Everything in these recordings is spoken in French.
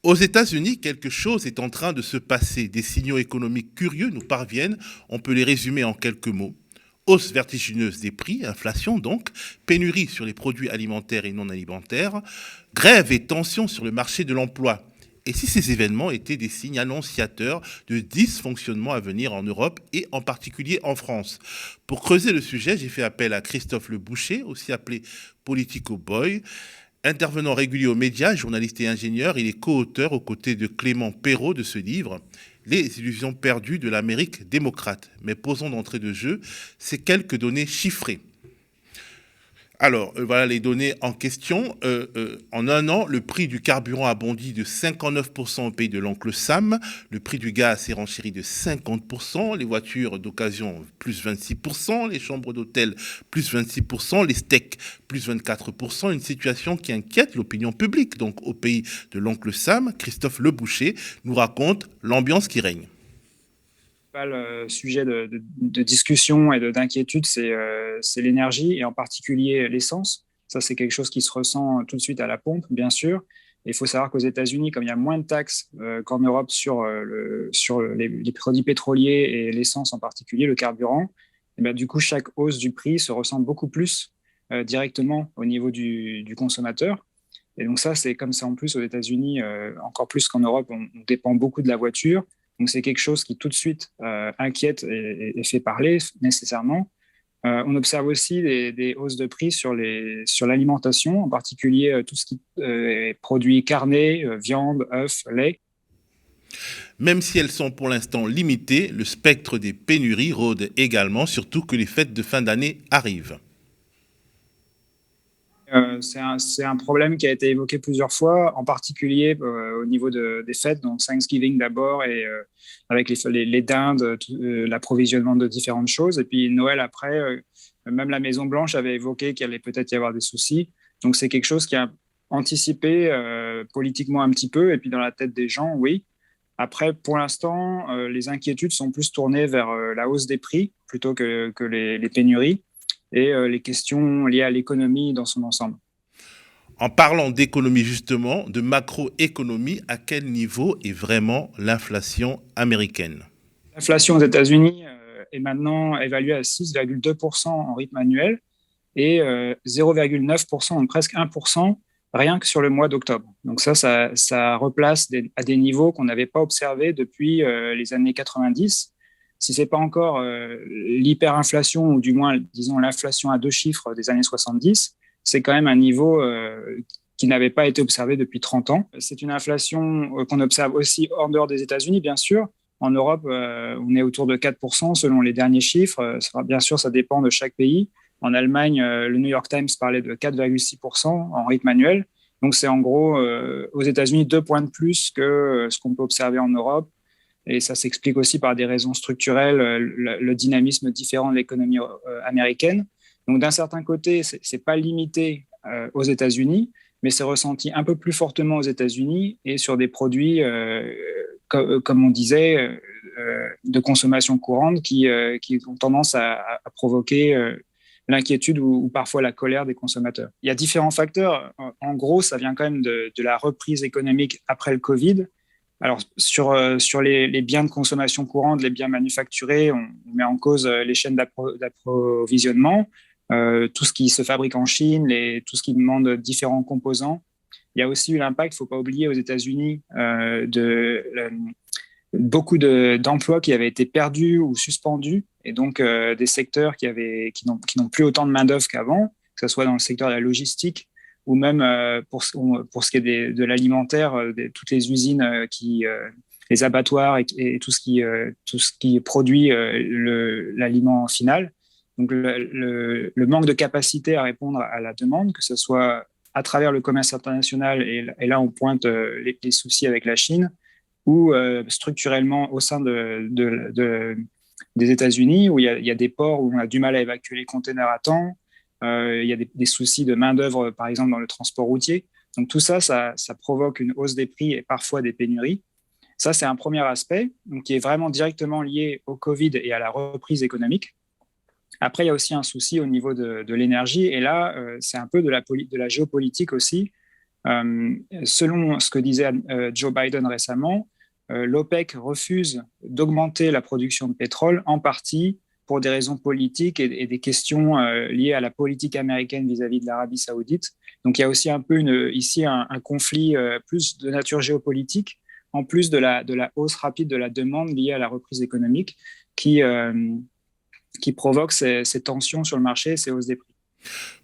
Aux États-Unis, quelque chose est en train de se passer. Des signaux économiques curieux nous parviennent. On peut les résumer en quelques mots. Hausse vertigineuse des prix, inflation donc, pénurie sur les produits alimentaires et non alimentaires, grève et tension sur le marché de l'emploi. Et si ces événements étaient des signes annonciateurs de dysfonctionnements à venir en Europe et en particulier en France? Pour creuser le sujet, j'ai fait appel à Christophe Le Boucher, aussi appelé Politico Boy. Intervenant régulier aux médias, journaliste et ingénieur, il est co-auteur aux côtés de Clément Perrault de ce livre, Les illusions perdues de l'Amérique démocrate. Mais posons d'entrée de jeu ces quelques données chiffrées. Alors, voilà les données en question. En un an, le prix du carburant a bondi de 59% au pays de l'oncle Sam. Le prix du gaz s'est renchéri de 50%. Les voitures d'occasion, plus 26%. Les chambres d'hôtel, plus 26%. Les steaks, plus 24%. Une situation qui inquiète l'opinion publique. Donc, au pays de l'oncle Sam, Christophe Leboucher nous raconte l'ambiance qui règne. Le sujet de discussion et d'inquiétude, c'est l'énergie et en particulier l'essence. Ça, c'est quelque chose qui se ressent tout de suite à la pompe, bien sûr. Et il faut savoir qu'aux États-Unis, comme il y a moins de taxes qu'en Europe sur les produits pétroliers et l'essence en particulier, le carburant, et bien, du coup, chaque hausse du prix se ressent beaucoup plus directement au niveau du consommateur. Et donc ça, c'est comme ça en plus aux États-Unis, encore plus qu'en Europe, on dépend beaucoup de la voiture. Donc c'est quelque chose qui tout de suite inquiète et fait parler nécessairement. On observe aussi des hausses de prix sur l'alimentation, en particulier tout ce qui est produits carnés, viande, œufs, lait. Même si elles sont pour l'instant limitées, le spectre des pénuries rôde également, surtout que les fêtes de fin d'année arrivent. C'est un problème qui a été évoqué plusieurs fois, en particulier au niveau des fêtes, donc Thanksgiving d'abord, et avec les dindes, l'approvisionnement de différentes choses. Et puis Noël après, même la Maison-Blanche avait évoqué qu'il allait peut-être y avoir des soucis. Donc c'est quelque chose qui a anticipé politiquement un petit peu, et puis dans la tête des gens, oui. Après, pour l'instant, les inquiétudes sont plus tournées vers la hausse des prix plutôt que les pénuries et les questions liées à l'économie dans son ensemble. En parlant d'économie justement, de macroéconomie, à quel niveau est vraiment l'inflation américaine? L'inflation aux États-Unis est maintenant évaluée à 6,2% en rythme annuel et 0,9%, donc presque 1%, rien que sur le mois d'octobre. Donc ça replace à des niveaux qu'on n'avait pas observés depuis les années 90. Si ce n'est pas encore l'hyperinflation, ou du moins, disons, l'inflation à deux chiffres des années 70, c'est quand même un niveau qui n'avait pas été observé depuis 30 ans. C'est une inflation qu'on observe aussi hors dehors des États-Unis, bien sûr. En Europe, on est autour de 4% selon les derniers chiffres. Bien sûr, ça dépend de chaque pays. En Allemagne, le New York Times parlait de 4,6% en rythme annuel. Donc, c'est en gros, aux États-Unis, 2 points de plus que ce qu'on peut observer en Europe. Et ça s'explique aussi par des raisons structurelles, le dynamisme différent de l'économie américaine. Donc, d'un certain côté, ce n'est pas limité aux États-Unis, mais c'est ressenti un peu plus fortement aux États-Unis et sur des produits, comme on disait, de consommation courante qui ont tendance à provoquer l'inquiétude ou parfois la colère des consommateurs. Il y a différents facteurs. En gros, ça vient quand même de la reprise économique après le Covid. Alors, sur les biens de consommation courante, les biens manufacturés, on met en cause les chaînes d'approvisionnement, tout ce qui se fabrique en Chine, tout ce qui demande différents composants. Il y a aussi eu l'impact, il ne faut pas oublier, aux États-Unis, beaucoup d'emplois qui avaient été perdus ou suspendus, et donc des secteurs qui n'ont plus autant de main-d'œuvre qu'avant, que ce soit dans le secteur de la logistique ou même pour ce qui est de l'alimentaire, toutes les usines les abattoirs et tout ce qui produit l'aliment final. Donc le manque de capacité à répondre à la demande, que ce soit à travers le commerce international, et là on pointe les soucis avec la Chine, ou structurellement au sein des États-Unis, où il y a des ports où on a du mal à évacuer les containers à temps. Il y a des soucis de main-d'œuvre, par exemple, dans le transport routier. Donc tout ça, ça provoque une hausse des prix et parfois des pénuries. Ça, c'est un premier aspect donc, qui est vraiment directement lié au Covid et à la reprise économique. Après, il y a aussi un souci au niveau de l'énergie. Et là, c'est un peu de la géopolitique aussi. Selon ce que disait Joe Biden récemment, l'OPEC refuse d'augmenter la production de pétrole, en partie pour des raisons politiques et des questions liées à la politique américaine vis-à-vis de l'Arabie saoudite. Donc il y a aussi un peu ici un conflit plus de nature géopolitique, en plus de la hausse rapide de la demande liée à la reprise économique qui provoque ces tensions sur le marché et ces hausses des prix.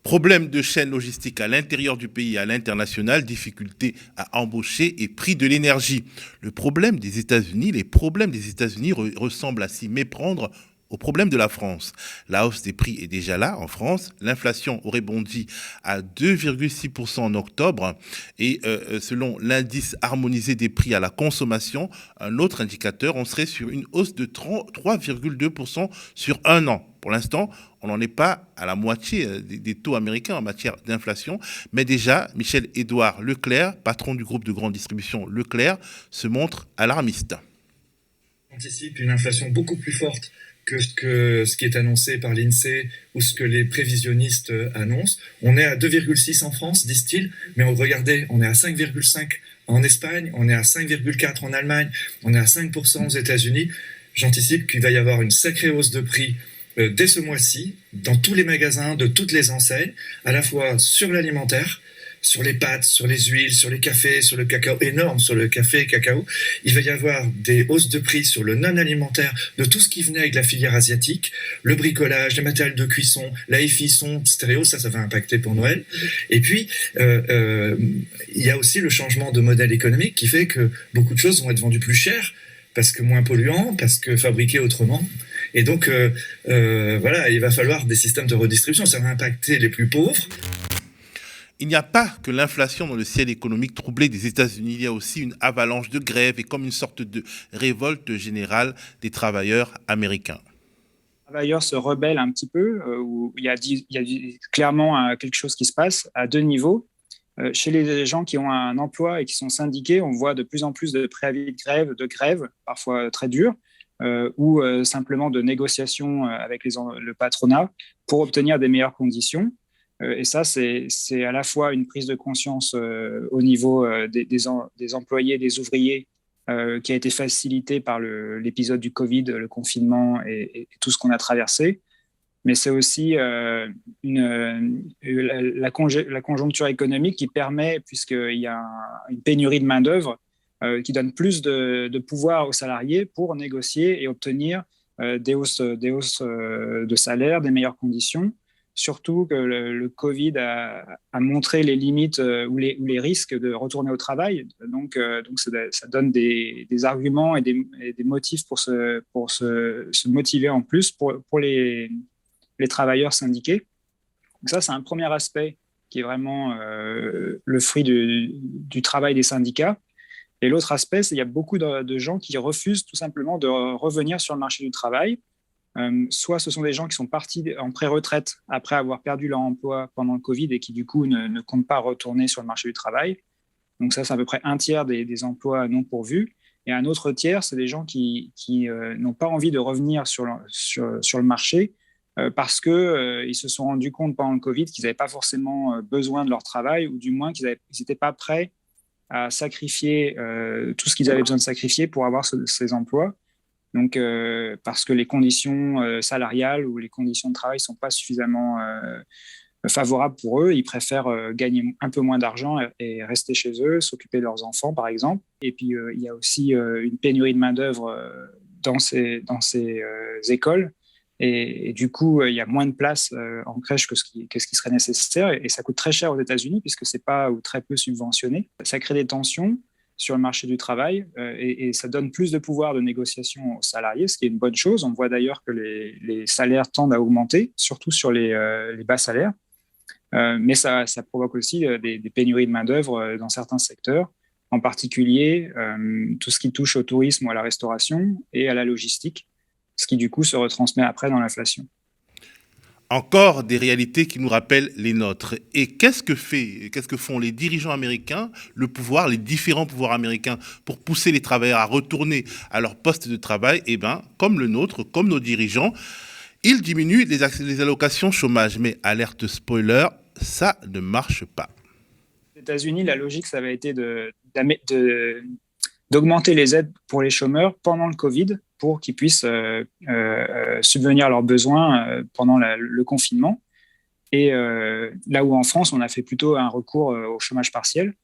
Problème de chaîne logistique à l'intérieur du pays et à l'international, difficulté à embaucher et prix de l'énergie. Les problèmes des États-Unis ressemblent à s'y méprendre aux problèmes de la France. La hausse des prix est déjà là en France. L'inflation aurait bondi à 2,6% en octobre et selon l'indice harmonisé des prix à la consommation, un autre indicateur, on serait sur une hausse de 3,2% sur un an. Pour l'instant, on n'en est pas à la moitié des taux américains en matière d'inflation, mais déjà, Michel-Édouard Leclerc, patron du groupe de grande distribution Leclerc, se montre alarmiste. On anticipe une inflation beaucoup plus forte que ce qui est annoncé par l'INSEE ou ce que les prévisionnistes annoncent. On est à 2,6 en France, disent-ils, mais regardez, on est à 5,5 en Espagne, on est à 5,4 en Allemagne, on est à 5% aux États-Unis. J'anticipe qu'il va y avoir une sacrée hausse de prix dès ce mois-ci, dans tous les magasins de toutes les enseignes, à la fois sur l'alimentaire, sur les pâtes, sur les huiles, sur les cafés, sur le cacao, énorme sur le café et cacao. Il va y avoir des hausses de prix sur le non-alimentaire, de tout ce qui venait avec la filière asiatique, le bricolage, les matériels de cuisson, la hi-fi, son, stéréo, ça va impacter pour Noël. Et puis, il y a aussi le changement de modèle économique qui fait que beaucoup de choses vont être vendues plus chères, parce que moins polluants, parce que fabriquées autrement. Et donc, voilà, il va falloir des systèmes de redistribution. Ça va impacter les plus pauvres. Il n'y a pas que l'inflation dans le ciel économique troublé des États-Unis, il y a aussi une avalanche de grèves et comme une sorte de révolte générale des travailleurs américains. Les travailleurs se rebellent un petit peu, où il y a clairement quelque chose qui se passe à deux niveaux. Chez les gens qui ont un emploi et qui sont syndiqués, on voit de plus en plus de préavis de grève, parfois très durs, ou simplement de négociations avec le patronat pour obtenir des meilleures conditions. Et ça, c'est à la fois une prise de conscience au niveau des employés, des ouvriers, qui a été facilitée par l'épisode du Covid, le confinement et tout ce qu'on a traversé. Mais c'est aussi la conjoncture économique qui permet, puisqu'il y a une pénurie de main-d'œuvre, qui donne plus de pouvoir aux salariés pour négocier et obtenir des hausses de salaire, des meilleures conditions. Surtout que le Covid a montré les limites ou les risques de retourner au travail. Donc ça donne des arguments et des motifs pour se motiver en plus pour les travailleurs syndiqués. Donc ça, c'est un premier aspect qui est vraiment le fruit du travail des syndicats. Et l'autre aspect, c'est qu'il y a beaucoup de gens qui refusent tout simplement de revenir sur le marché du travail. Soit ce sont des gens qui sont partis en pré-retraite après avoir perdu leur emploi pendant le Covid et qui du coup ne comptent pas retourner sur le marché du travail. Donc ça, c'est à peu près un tiers des emplois non pourvus. Et un autre tiers, c'est des gens qui n'ont pas envie de revenir sur le marché parce qu'ils se sont rendus compte pendant le Covid qu'ils n'avaient pas forcément besoin de leur travail ou du moins qu'ils n'étaient pas prêts à sacrifier tout ce qu'ils avaient besoin de sacrifier pour avoir ces emplois. Donc, parce que les conditions salariales ou les conditions de travail ne sont pas suffisamment favorables pour eux, ils préfèrent gagner un peu moins d'argent et rester chez eux, s'occuper de leurs enfants, par exemple. Et puis, il y a aussi une pénurie de main-d'œuvre dans ces écoles. Et du coup, il y a moins de place en crèche que ce qui serait nécessaire. Et ça coûte très cher aux États-Unis puisque ce n'est pas ou très peu subventionné. Ça crée des tensions sur le marché du travail et ça donne plus de pouvoir de négociation aux salariés, ce qui est une bonne chose. On voit d'ailleurs que les salaires tendent à augmenter, surtout sur les bas salaires. Mais ça provoque aussi des pénuries de main-d'œuvre dans certains secteurs, en particulier tout ce qui touche au tourisme ou à la restauration et à la logistique, ce qui du coup se retransmet après dans l'inflation. Encore des réalités qui nous rappellent les nôtres. Et qu'est-ce que font les dirigeants américains, les différents pouvoirs américains, pour pousser les travailleurs à retourner à leur poste de travail? Eh bien, comme le nôtre, comme nos dirigeants, ils diminuent les allocations chômage. Mais alerte spoiler, ça ne marche pas. États-Unis, la logique, ça avait été d'augmenter les aides pour les chômeurs pendant le Covid pour qu'ils puissent subvenir à leurs besoins pendant le confinement. Et là où en France, on a fait plutôt un recours au chômage partiel.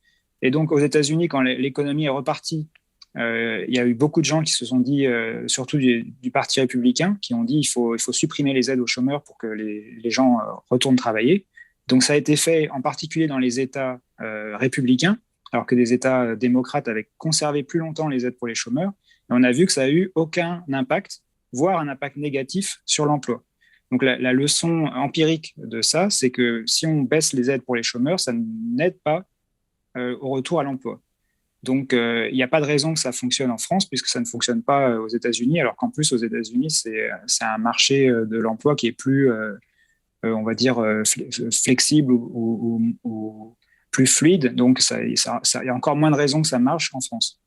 Et donc aux États-Unis, quand l'économie est repartie, il y a eu beaucoup de gens qui se sont dit, surtout du Parti républicain, qui ont dit il faut supprimer les aides aux chômeurs pour que les gens retournent travailler. Donc ça a été fait en particulier dans les États républicains, alors que des États démocrates avaient conservé plus longtemps les aides pour les chômeurs. Et on a vu que ça n'a eu aucun impact, voire un impact négatif sur l'emploi. Donc la leçon empirique de ça, c'est que si on baisse les aides pour les chômeurs, ça n'aide pas au retour à l'emploi. Donc il n'y a pas de raison que ça fonctionne en France, puisque ça ne fonctionne pas aux États-Unis, alors qu'en plus aux États-Unis, c'est un marché de l'emploi qui est plus, on va dire, flexible ou plus fluide. Donc il y a encore moins de raisons que ça marche qu'en France.